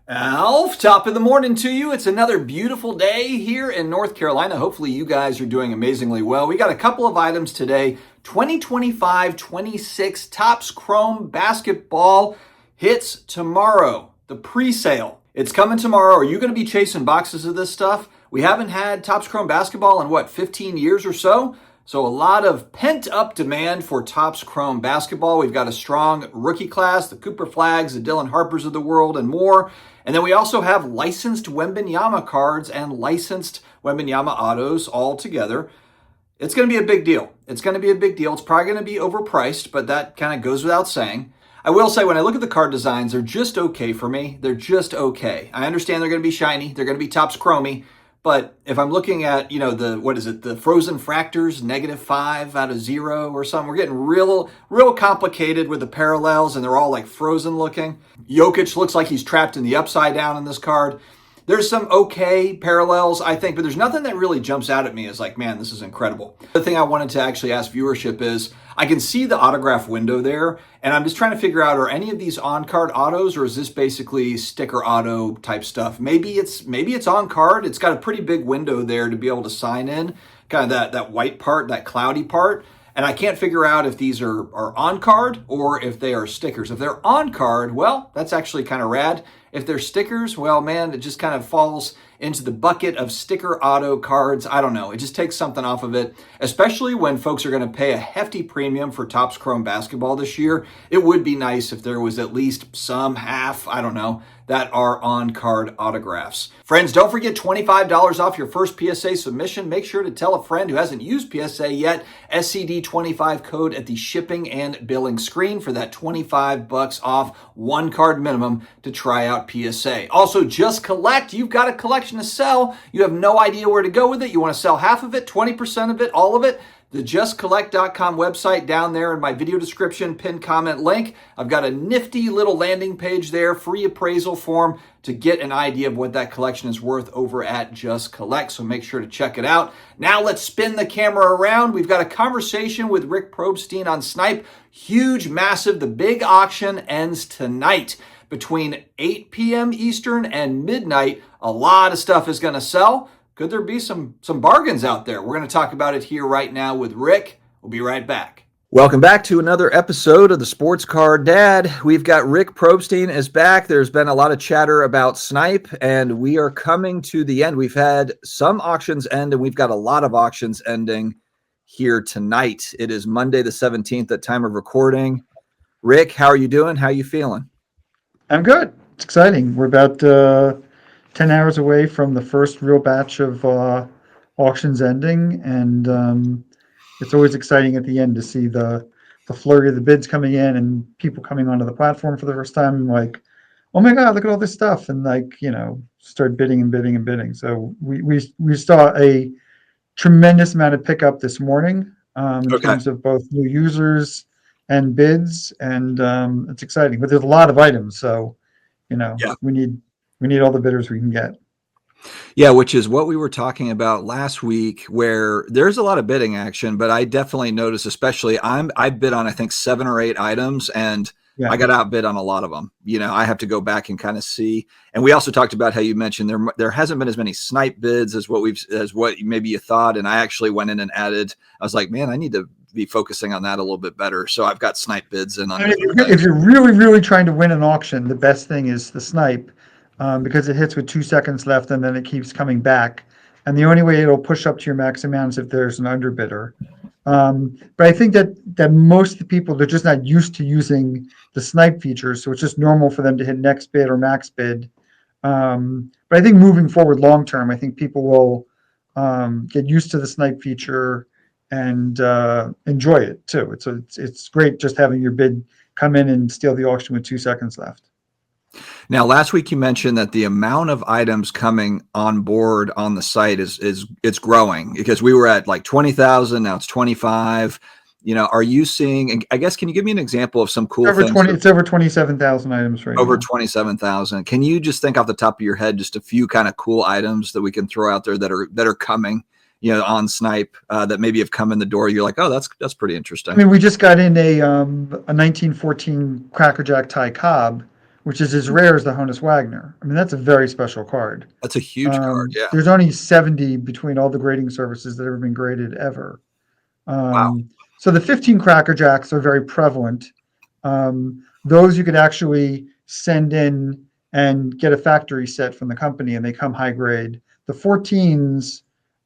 Alf, top of the morning to you. It's another beautiful day here in North Carolina. Hopefully you guys are doing amazingly well. We got a couple of items today. 2025-26 Topps Chrome basketball hits tomorrow. The pre-sale. It's coming tomorrow. Are you going to be chasing boxes of this stuff? We haven't had Topps Chrome basketball in 15 years or so? So a lot of pent-up demand for Topps Chrome basketball. We've got a strong rookie class, the Cooper Flags, the Dylan Harpers of the world, and more. And then we also have licensed Wembanyama cards and licensed Wembanyama autos all together. It's going to be a big deal. It's going to be a big deal. It's probably going to be overpriced, but that kind of goes without saying. I will say when I look at the card designs, they're just okay for me. They're just okay. I understand they're going to be shiny. They're going to be Topps Chromey. But if I'm looking at, the Frozen Fractors, -5 out of 0 or something, we're getting real complicated with the parallels, and they're all like frozen looking. Jokic looks like he's trapped in the upside down in this card. There's some okay parallels, I think, but there's nothing that really jumps out at me as like, man, this is incredible. The thing I wanted to actually ask viewership is, I can see the autograph window there, and I'm just trying to figure out, are any of these on-card autos, or is this basically sticker auto type stuff? Maybe it's on-card. It's got a pretty big window there to be able to sign in, kind of that white part, that cloudy part. And I can't figure out if these are on-card or if they are stickers. If they're on-card, well, that's actually kind of rad. If they're stickers, well, man, it just kind of falls into the bucket of sticker auto cards. I don't know. It just takes something off of it, especially when folks are going to pay a hefty premium for Topps Chrome basketball this year. It would be nice if there was at least some half, I don't know, that are on-card autographs. Friends, don't forget $25 off your first PSA submission. Make sure to tell a friend who hasn't used PSA yet, SCD25 code at the shipping and billing screen for that $25 off one card minimum to try out PSA. Also, Just Collect. You've got a collection to sell. You have no idea where to go with it. You want to sell half of it, 20% of it, all of it. The justcollect.com website down there in my video description, pinned comment link. I've got a nifty little landing page there, free appraisal form to get an idea of what that collection is worth over at Just Collect. So make sure to check it out. Now let's spin the camera around. We've got a conversation with Rick Probstein on Snyped. Huge, massive. The big auction ends tonight between 8 p.m. Eastern and midnight. A lot of stuff is going to sell. Could there be some bargains out there? We're going to talk about it here right now with Rick. We'll be right back. Welcome back to another episode of the Sports Card Dad. We've got Rick Probstein is back. There's been a lot of chatter about Snype, and we are coming to the end. We've had some auctions end, and we've got a lot of auctions ending here tonight. It is Monday the 17th at time of recording. Rick, how are you doing? How are you feeling? I'm good. It's exciting. We're about 10 hours away from the first real batch of auctions ending, and it's always exciting at the end to see the flurry of the bids coming in and people coming onto the platform for the first time, like, oh my God, look at all this stuff, and start bidding and bidding and bidding. So we saw a tremendous amount of pickup this morning in terms of both new users and bids, and it's exciting. But there's a lot of items, so we need all the bidders we can get. Yeah, which is what we were talking about last week, where there's a lot of bidding action, but I definitely noticed, especially I bid on, I think 7 or 8 items, and I got outbid on a lot of them. I have to go back and kind of see. And we also talked about how you mentioned there hasn't been as many snipe bids as what maybe you thought. And I actually went in and added, I was like, man, I need to be focusing on that a little bit better. So I've got snipe bids in. If you're really, really trying to win an auction, the best thing is the snipe. Because it hits with 2 seconds left and then it keeps coming back. And the only way it'll push up to your max amount is if there's an underbidder. But I think that most of the people, they're just not used to using the snipe feature. So it's just normal for them to hit next bid or max bid. But I think moving forward long term, I think people will get used to the snipe feature and enjoy it too. It's great just having your bid come in and steal the auction with 2 seconds left. Now, last week you mentioned that the amount of items coming on board on the site it's growing, because we were at like 20,000, now it's 25. Are you seeing? I guess, can you give me an example of some cool things? It's over 27,000 items right now. Over 27,000. Can you just think off the top of your head just a few kind of cool items that we can throw out there that are coming? On Snype that maybe have come in the door. You're like, oh, that's pretty interesting. I mean, we just got in a 1914 Cracker Jack Ty Cobb, which is as rare as the Honus Wagner. I mean, that's a very special card. That's a huge card. Yeah. There's only 70 between all the grading services that have ever been graded ever. Wow. So the 15 Cracker Jacks are very prevalent. Those you could actually send in and get a factory set from the company, and they come high grade. The 14s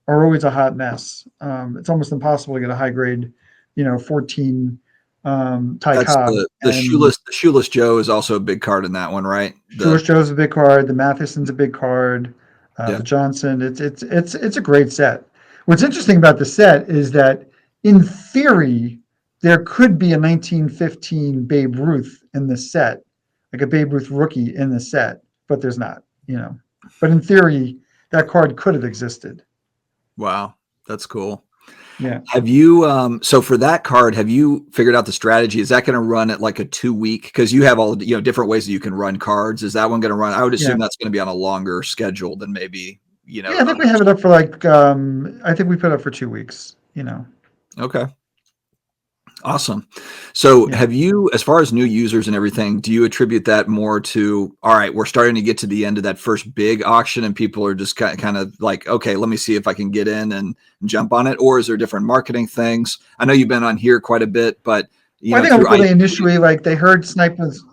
are always a hot mess. It's almost impossible to get a high grade, 14 Ty That's Cobb. the And shoeless Joe is also a big card in that one, right? Jewish Joe's a big card. The Matheson's a big card. Yeah. The Johnson. It's a great set. What's interesting about the set is that in theory there could be a 1915 Babe Ruth in the set, like a Babe Ruth rookie in the set, but there's not. But in theory that card could have existed. Wow, that's cool. Yeah. Have you so for that card, have you figured out the strategy? Is that going to run at like a 2-week? Because you have all different ways that you can run cards. Is that one going to run? I would assume that's going to be on a longer schedule than maybe Yeah, I think we have it up for I think we put it up for 2 weeks. Okay. Awesome. So have you, as far as new users and everything, do you attribute that more to, all right, we're starting to get to the end of that first big auction and people are just kind of like, okay, let me see if I can get in and jump on it? Or is there different marketing things? I know you've been on here quite a bit, but I think they initially they heard Snipe was,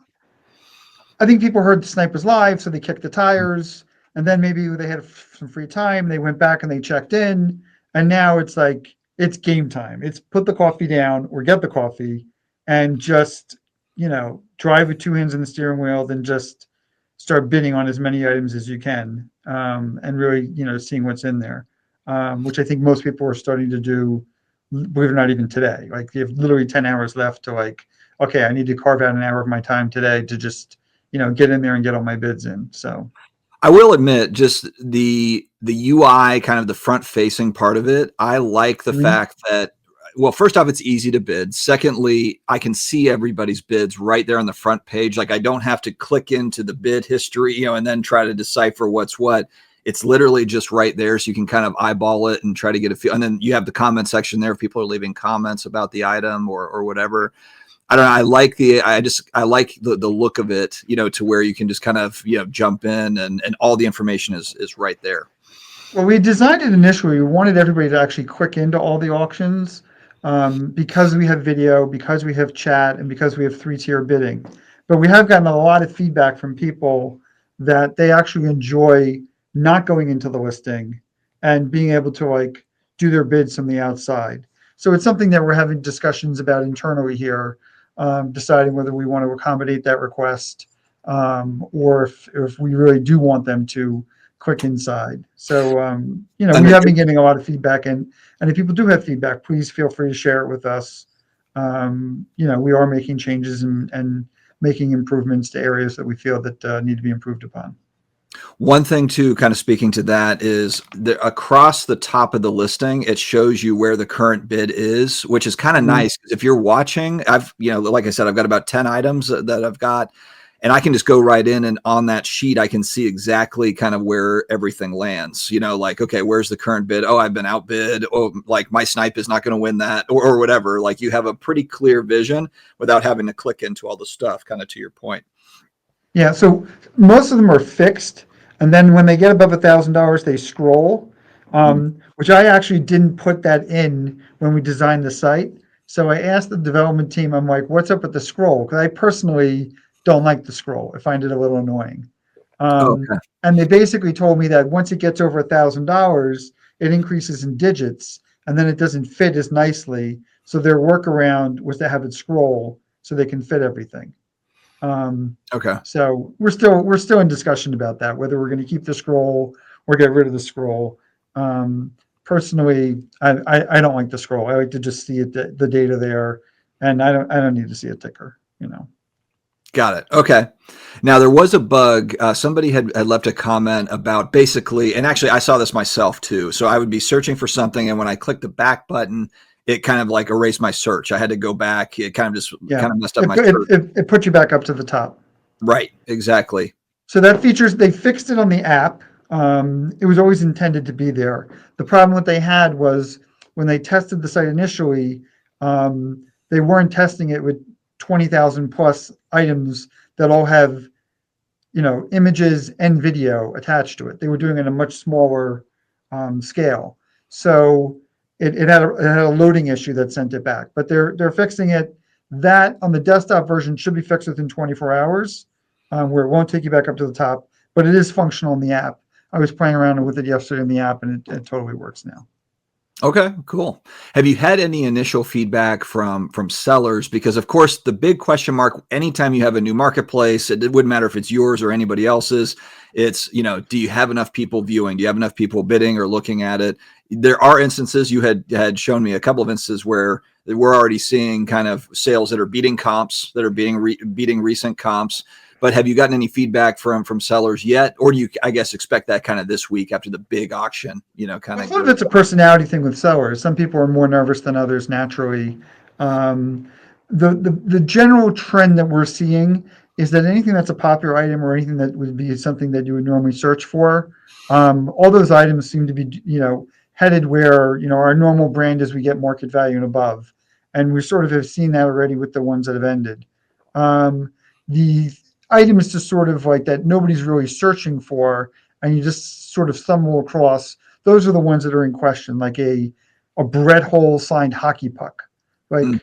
I think people heard Snipe was live, so they kicked the tires, and then maybe they had some free time, they went back and they checked in, and now it's like, it's game time. It's put the coffee down or get the coffee and just, drive with 2 hands in the steering wheel, then just start bidding on as many items as you can, and really, seeing what's in there, which I think most people are starting to do, believe it or not, even today. Like you have literally 10 hours left to okay, I need to carve out an hour of my time today to just, get in there and get all my bids in. So I will admit, just the UI, kind of the front facing part of it, I like the fact that, well, first off, it's easy to bid. Secondly, I can see everybody's bids right there on the front page. Like I don't have to click into the bid history, and then try to decipher what's what. It's literally just right there. So you can kind of eyeball it and try to get a feel. And then you have the comment section there if people are leaving comments about the item or whatever. I don't know. I like the look of it, to where you can just kind of, jump in and all the information is right there. Well, we designed it initially. We wanted everybody to actually click into all the auctions, because we have video, because we have chat, and because we have 3-tier bidding. But we have gotten a lot of feedback from people that they actually enjoy not going into the listing and being able to do their bids from the outside. So it's something that we're having discussions about internally here, deciding whether we want to accommodate that request, or if we really do want them to click inside. So, we have been getting a lot of feedback, and if people do have feedback, please feel free to share it with us. We are making changes and making improvements to areas that we feel that need to be improved upon. One thing too, kind of speaking to that, is across the top of the listing, it shows you where the current bid is, which is kind of nice. Because if you're watching, like I said, I've got about 10 items that I've got, and I can just go right in, and on that sheet, I can see exactly kind of where everything lands. Like, okay, where's the current bid? Oh, I've been outbid. Oh, like my snipe is not going to win that, or whatever. Like you have a pretty clear vision without having to click into all the stuff, kind of to your point. Yeah, so most of them are fixed, and then when they get above $1,000, they scroll, which I actually didn't put that in when we designed the site. So I asked the development team, I'm like, what's up with the scroll? Because I personally don't like the scroll. I find it a little annoying. Okay. And they basically told me that once it gets over $1,000, it increases in digits, and then it doesn't fit as nicely. So their workaround was to have it scroll so they can fit everything. Okay. So we're still in discussion about that, whether we're going to keep the scroll or get rid of the scroll. Personally, I don't like the scroll. I like to just see it, the data there, and I don't need to see a ticker. Got it. Okay. Now there was a bug. Somebody had left a comment about basically, and actually I saw this myself too. So I would be searching for something, and when I clicked the back button, it kind of like erased my search. I had to go back. It kind of just kind of messed up my search. It put you back up to the top. Right. Exactly. So that they fixed it on the app. It was always intended to be there. The problem what they had was when they tested the site initially, they weren't testing it with 20,000 plus items that all have images and video attached to it. They were doing it in a much smaller scale. So it had a loading issue that sent it back. But they're fixing it. That on the desktop version should be fixed within 24 hours, where it won't take you back up to the top, but it is functional in the app. I was playing around with it yesterday in the app, and it totally works now. Okay, cool. Have you had any initial feedback from sellers? Because of course, the big question mark anytime you have a new marketplace, it wouldn't matter if it's yours or anybody else's. It's, do you have enough people viewing? Do you have enough people bidding or looking at it? There are instances, you had shown me a couple of instances where we're already seeing kind of sales that are beating comps, that are beating recent comps. But have you gotten any feedback from sellers yet? Or do you, I guess, expect that kind of this week after the big auction, kind I of? thought it's a personality thing with sellers. Some people are more nervous than others naturally. The general trend that we're seeing is that anything that's a popular item or anything that would be something that you would normally search for, all those items seem to be, headed where, our normal brand is we get market value and above. And we sort of have seen that already with the ones that have ended. The items just sort of like that nobody's really searching for, and you just sort of stumble across, those are the ones that are in question, like a Brett Hole signed hockey puck. Like,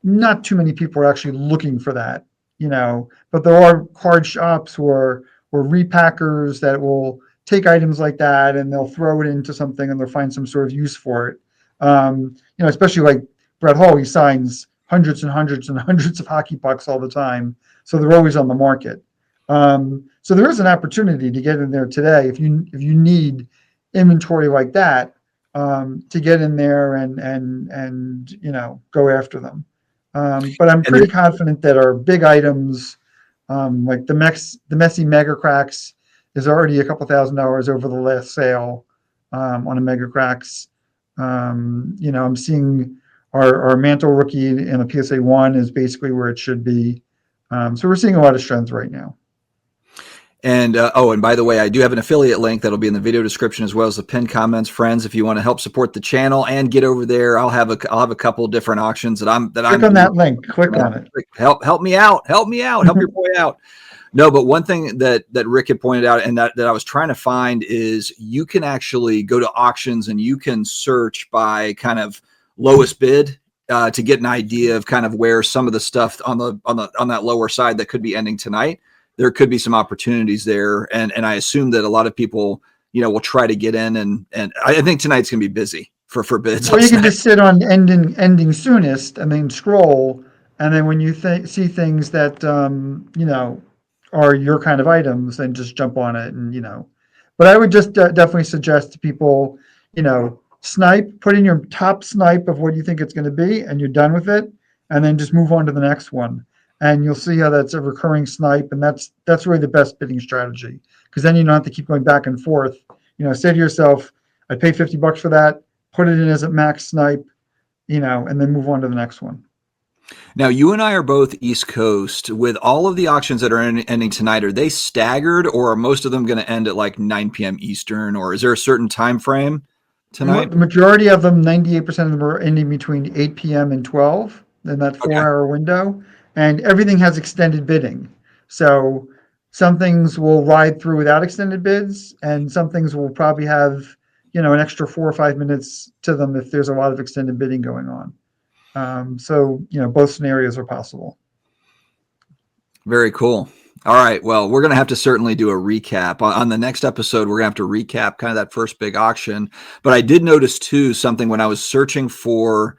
not too many people are actually looking for that, but there are card shops or repackers that will take items like that and they'll throw it into something and they'll find some sort of use for it. Especially like Brett Hole, he signs hundreds and hundreds and hundreds of hockey pucks all the time. So they're always on the market. So there is an opportunity to get in there today if you need inventory like that, to get in there and go after them. But I'm pretty confident that our big items, like the messy mega cracks, is already a couple $1,000s over the last sale on a mega cracks. I'm seeing our mantle rookie in a PSA 1 is basically where it should be. So we're seeing a lot of strength right now. And and by the way, I do have an affiliate link that'll be in the video description as well as the pinned comments, friends. If you want to help support the channel and get over there, I'll have a couple different auctions that click on that link. Click on it. Help me out. Help me out. Help your boy out. No, but one thing that Rick had pointed out and that I was trying to find is you can actually go to auctions and you can search by kind of lowest bid to get an idea of kind of where some of the stuff on that lower side that could be ending tonight. There could be some opportunities there. And I assume that a lot of people, will try to get in and I think tonight's going to be busy for bids. Or you can just sit on ending soonest and then scroll. And then when you see things that, are your kind of items, then just jump on it but I would just definitely suggest to people, snipe, put in your top snipe of what you think it's going to be and you're done with it. And then just move on to the next one. And you'll see how that's a recurring snipe. And that's really the best bidding strategy, because then you don't have to keep going back and forth. Say to yourself, I paid $50 for that, put it in as a max snipe, and then move on to the next one. Now, you and I are both East Coast. With all of the auctions that are ending tonight, are they staggered or are most of them going to end at like 9 p.m. Eastern, or is there a certain time frame tonight? The majority of them, 98% of them, are ending between 8 p.m. and 12 in that 4-hour window. And everything has extended bidding. So some things will ride through without extended bids, and some things will probably have, an extra 4 or 5 minutes to them if there's a lot of extended bidding going on. So both scenarios are possible. Very cool. All right. Well, we're going to have to certainly do a recap on the next episode. We're going to have to recap kind of that first big auction. But I did notice too, something when I was searching for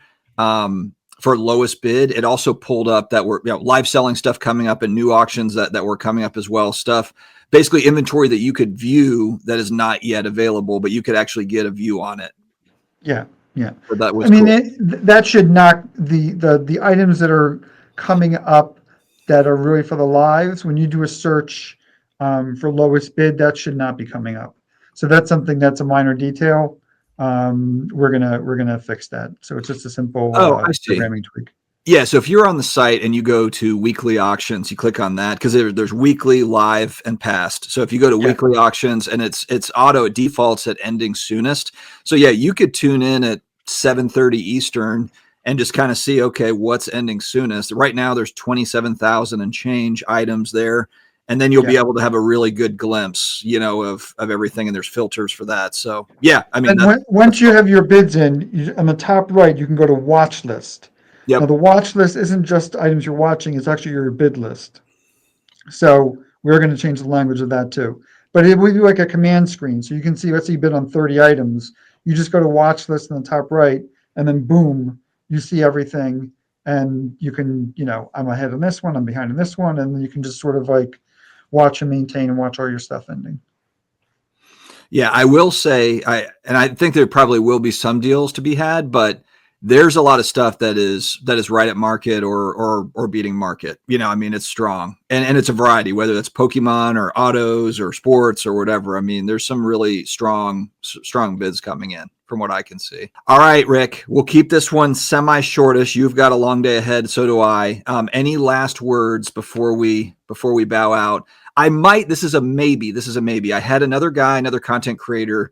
lowest bid, it also pulled up that were live selling stuff coming up and new auctions that were coming up as well. Stuff, basically inventory that you could view that is not yet available, but you could actually get a view on it. Yeah. So that was cool. That should knock the items that are coming up that are really for the lives. When you do a search for lowest bid, that should not be coming up. So that's something that's a minor detail. We're gonna fix that. So it's just a simple programming tweak. Yeah. So if you're on the site and you go to weekly auctions, you click on that because there's weekly, live, and past. So if you go to weekly auctions and it's auto, it defaults at ending soonest. So yeah, you could tune in at 7:30 Eastern and just kind of see, okay, what's ending soonest. Right now there's 27,000 and change items there. and then you'll Yeah. be able to have a really good glimpse, of everything. And there's filters for that. So yeah, I mean, And once you have your bids in, on the top right, you can go to watch list. Now, yep. the watch list isn't just items you're watching, it's actually your bid list. So we're going to change the language of that too. But it would be like a command screen. So you can see, let's say you bid on 30 items. You just go to watch list in the top right, and then boom, you see everything. And you can, I'm ahead on this one, I'm behind on this one. And then you can just sort of like watch and maintain and watch all your stuff ending. Yeah, I will say, I think there probably will be some deals to be had, but there's a lot of stuff that is right at market or beating market. I mean, it's strong, and it's a variety, whether that's Pokemon or autos or sports or whatever. I mean, there's some really strong bids coming in from what I can see. All right, Rick, we'll keep this one semi-shortish. You've got a long day ahead, so do I. Any last words before we bow out? This is a maybe. I had another content creator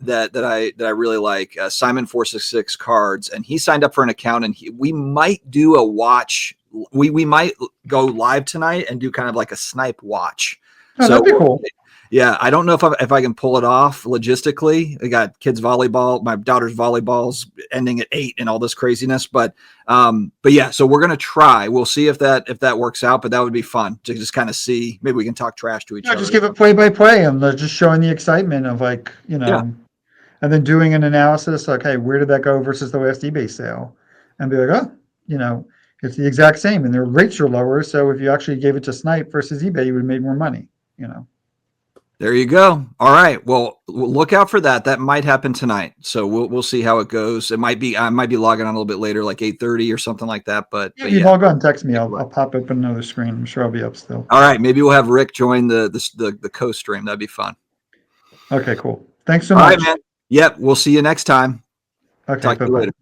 that I really like, Simon 466 Cards, and he signed up for an account, and we might do a watch. We might go live tonight and do kind of like a snipe watch. Oh, So that'd be cool. yeah, I don't know if I can pull it off logistically. I got kids volleyball, my daughter's volleyball's ending at 8 and all this craziness, but yeah, so we're gonna try. We'll see if that works out, but that would be fun to just kind of see. Maybe we can talk trash to each other. Just give it play by play, and just showing the excitement of Yeah. and then doing an analysis. Okay, where did that go versus the last eBay sale, and be like, it's the exact same, and their rates are lower. So if you actually gave it to Snipe versus eBay, you would have made more money. There you go. All right. Well, look out for that. That might happen tonight. So we'll see how it goes. I might be logging on a little bit later, like 8:30 or something like that. But you log on, text me. I'll pop up another screen. I'm sure I'll be up still. All right. Maybe we'll have Rick join the co-stream. That'd be fun. Okay, cool. Thanks so All much. right, man. Yep. We'll see you next time. Okay, Talk to you later.